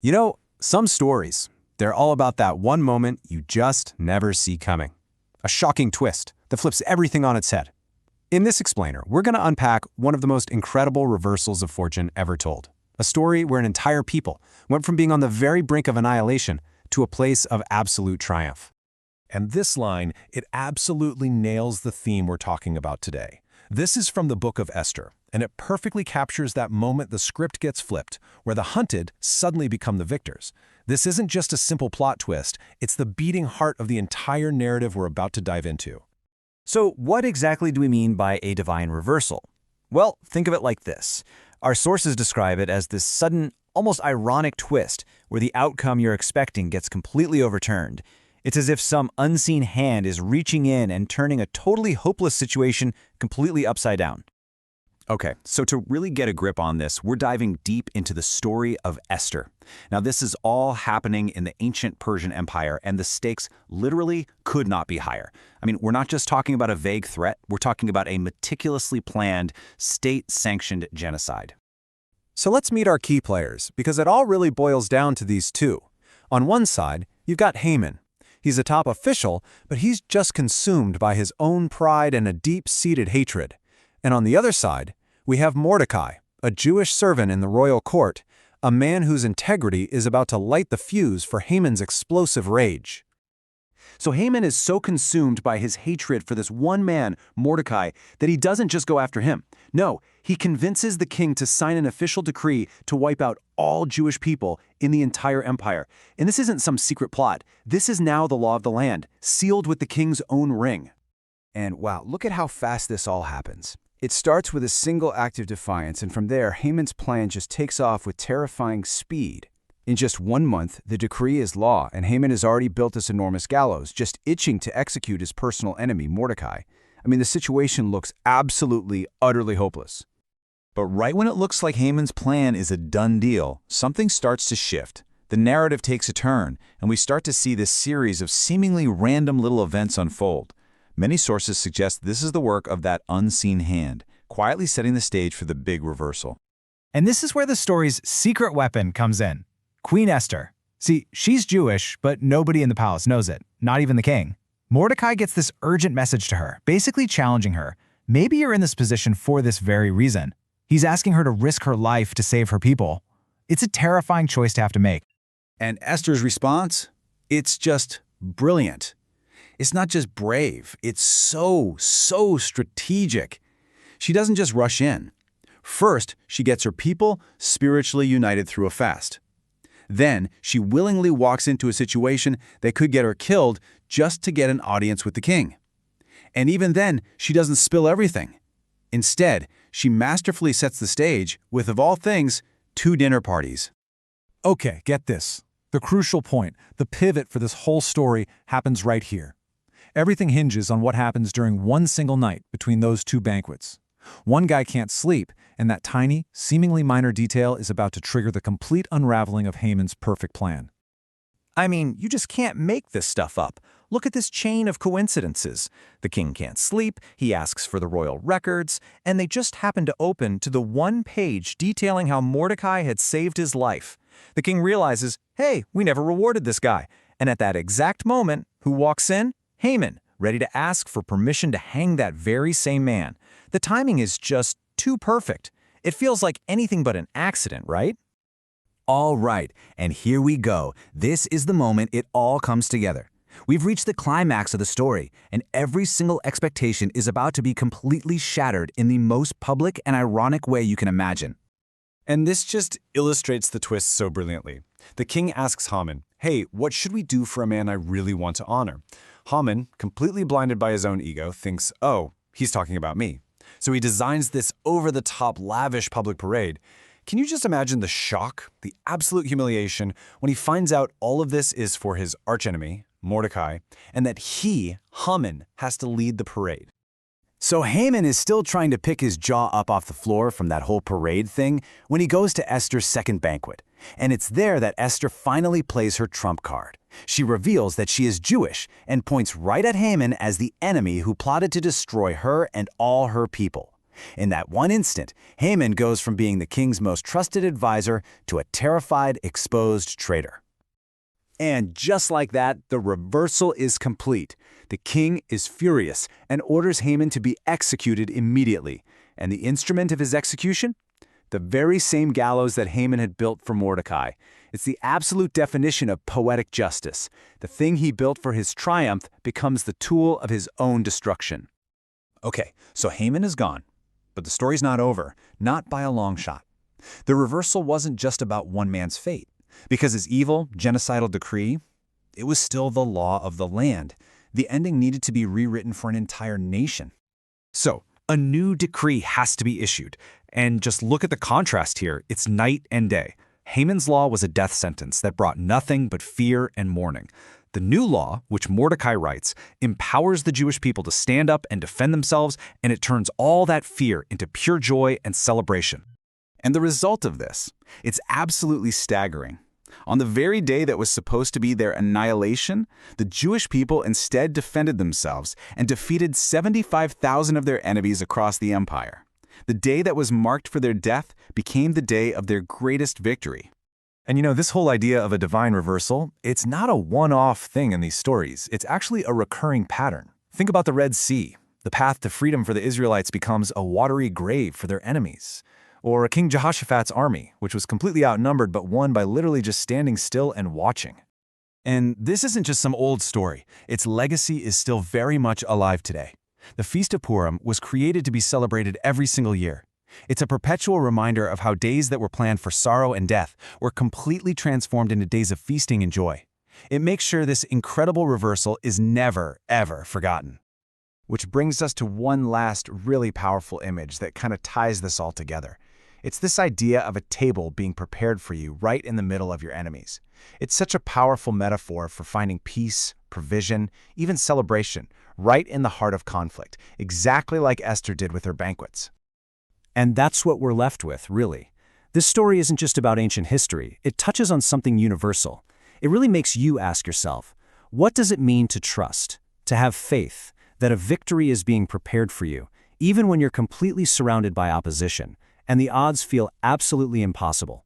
You know, some stories, they're all about that one moment you just never see coming. A shocking twist that flips everything on its head. In this explainer, we're going to unpack one of the most incredible reversals of fortune ever told. A story where an entire people went from being on the very brink of annihilation to a place of absolute triumph. And this line, it absolutely nails the theme we're talking about today. This is from the book of Esther, and it perfectly captures that moment the script gets flipped, where the hunted suddenly become the victors. This isn't just a simple plot twist, it's the beating heart of the entire narrative we're about to dive into. So what exactly do we mean by a divine reversal? Well, think of it like this. Our sources describe it as this sudden, almost ironic twist where the outcome you're expecting gets completely overturned. It's as if some unseen hand is reaching in and turning a totally hopeless situation completely upside down. Okay, so to really get a grip on this, we're diving deep into the story of Esther. Now, this is all happening in the ancient Persian Empire, and the stakes literally could not be higher. I mean, we're not just talking about a vague threat, we're talking about a meticulously planned, state-sanctioned genocide. So let's meet our key players, because it all really boils down to these two. On one side, you've got Haman. He's a top official, but he's just consumed by his own pride and a deep-seated hatred. And on the other side, we have Mordecai, a Jewish servant in the royal court, a man whose integrity is about to light the fuse for Haman's explosive rage. So Haman is so consumed by his hatred for this one man, Mordecai, that he doesn't just go after him. No, he convinces the king to sign an official decree to wipe out all Jewish people in the entire empire. And this isn't some secret plot. This is now the law of the land, sealed with the king's own ring. And wow, look at how fast this all happens. It starts with a single act of defiance, and from there, Haman's plan just takes off with terrifying speed. In just 1 month, the decree is law, and Haman has already built this enormous gallows, just itching to execute his personal enemy, Mordecai. I mean, the situation looks absolutely, utterly hopeless. But right when it looks like Haman's plan is a done deal, something starts to shift. The narrative takes a turn, and we start to see this series of seemingly random little events unfold. Many sources suggest this is the work of that unseen hand, quietly setting the stage for the big reversal. And this is where the story's secret weapon comes in. Queen Esther. See, she's Jewish, but nobody in the palace knows it, not even the king. Mordecai gets this urgent message to her, basically challenging her. Maybe you're in this position for this very reason. He's asking her to risk her life to save her people. It's a terrifying choice to have to make. And Esther's response? It's just brilliant. It's not just brave, it's so strategic. She doesn't just rush in. First, she gets her people spiritually united through a fast. Then, she willingly walks into a situation that could get her killed just to get an audience with the king. And even then, she doesn't spill everything. Instead, she masterfully sets the stage with, of all things, 2 dinner parties. Okay, get this. The crucial point, the pivot for this whole story happens right here. Everything hinges on what happens during one single night between those 2 banquets. One guy can't sleep, and that tiny, seemingly minor detail is about to trigger the complete unraveling of Haman's perfect plan. I mean, you just can't make this stuff up. Look at this chain of coincidences. The king can't sleep, he asks for the royal records, and they just happen to open to the one page detailing how Mordecai had saved his life. The king realizes, hey, we never rewarded this guy. And at that exact moment, who walks in? Haman, ready to ask for permission to hang that very same man. The timing is just too perfect. It feels like anything but an accident, right? All right, and here we go. This is the moment it all comes together. We've reached the climax of the story, and every single expectation is about to be completely shattered in the most public and ironic way you can imagine. And this just illustrates the twist so brilliantly. The king asks Haman, hey, what should we do for a man I really want to honor? Haman, completely blinded by his own ego, thinks, oh, he's talking about me. So he designs this over-the-top lavish public parade. Can you just imagine the shock, the absolute humiliation, when he finds out all of this is for his archenemy, Mordecai, and that he, Haman, has to lead the parade? So Haman is still trying to pick his jaw up off the floor from that whole parade thing when he goes to Esther's second banquet. And it's there that Esther finally plays her trump card. She reveals that she is Jewish and points right at Haman as the enemy who plotted to destroy her and all her people. In that one instant, Haman goes from being the king's most trusted advisor to a terrified, exposed traitor. And just like that, the reversal is complete. The king is furious and orders Haman to be executed immediately. And the instrument of his execution? The very same gallows that Haman had built for Mordecai. It's the absolute definition of poetic justice. The thing he built for his triumph becomes the tool of his own destruction. Okay, so Haman is gone. But the story's not over, not by a long shot. The reversal wasn't just about one man's fate. Because his evil, genocidal decree, it was still the law of the land. The ending needed to be rewritten for an entire nation. So, a new decree has to be issued. And just look at the contrast here. It's night and day. Haman's law was a death sentence that brought nothing but fear and mourning. The new law, which Mordecai writes, empowers the Jewish people to stand up and defend themselves, and it turns all that fear into pure joy and celebration. And the result of this, it's absolutely staggering. On the very day that was supposed to be their annihilation, the Jewish people instead defended themselves and defeated 75,000 of their enemies across the empire. The day that was marked for their death became the day of their greatest victory. And this whole idea of a divine reversal, it's not a one-off thing in these stories. It's actually a recurring pattern. Think about the Red Sea. The path to freedom for the Israelites becomes a watery grave for their enemies. Or King Jehoshaphat's army, which was completely outnumbered but won by literally just standing still and watching. And this isn't just some old story. Its legacy is still very much alive today. The Feast of Purim was created to be celebrated every single year. It's a perpetual reminder of how days that were planned for sorrow and death were completely transformed into days of feasting and joy. It makes sure this incredible reversal is never, ever forgotten. Which brings us to one last really powerful image that kind of ties this all together. It's this idea of a table being prepared for you right in the middle of your enemies. It's such a powerful metaphor for finding peace, provision, even celebration, right in the heart of conflict, exactly like Esther did with her banquets. And that's what we're left with, really. This story isn't just about ancient history. It touches on something universal. It really makes you ask yourself, what does it mean to trust, to have faith, that a victory is being prepared for you, even when you're completely surrounded by opposition, and the odds feel absolutely impossible?